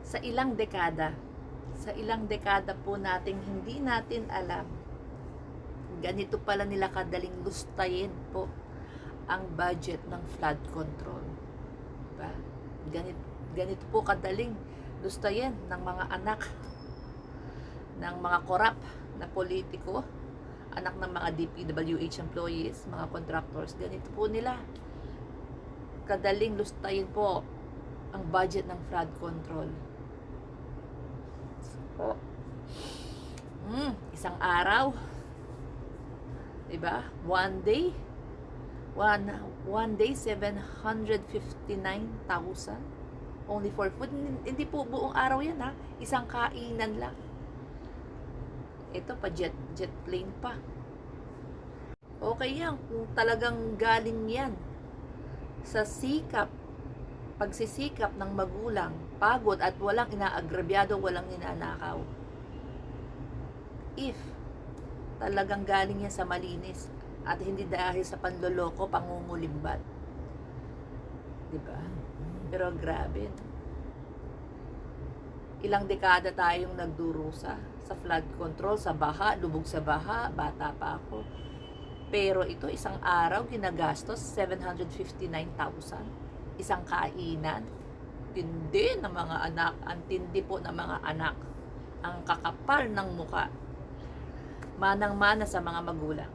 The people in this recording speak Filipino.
Sa ilang dekada po nating hindi natin alam, ganito pala nila kadaling lustayin po ang budget ng flood control. Diba? Ganito po kadaling lustayin ng mga anak ng mga korap na politiko, anak ng mga DPWH employees, mga contractors. Ganito po nila kadaling lustayin po ang budget ng flood control. So, isang araw, diba? One day 759,000 only for food. Hindi po buong araw yan, ha, isang kainan lang. Ito pa jet plane pa. Okay yan kung talagang galing yan sa pagsisikap ng magulang, pagod at walang inaagrabyado, walang ninanakaw. If talagang galing yan sa malinis at hindi dahil sa panloloko, pangungulimbat. Diba? Pero grabe. Ilang dekada tayong nagdurusa sa flood control, sa baha, lubog sa baha, bata pa ako. Pero ito, isang araw, ginagastos 759,000. Isang kainan. Tindi ng mga anak. Ang tindi po ng mga anak. Ang kakapal ng muka. Manang-mana sa mga magulang.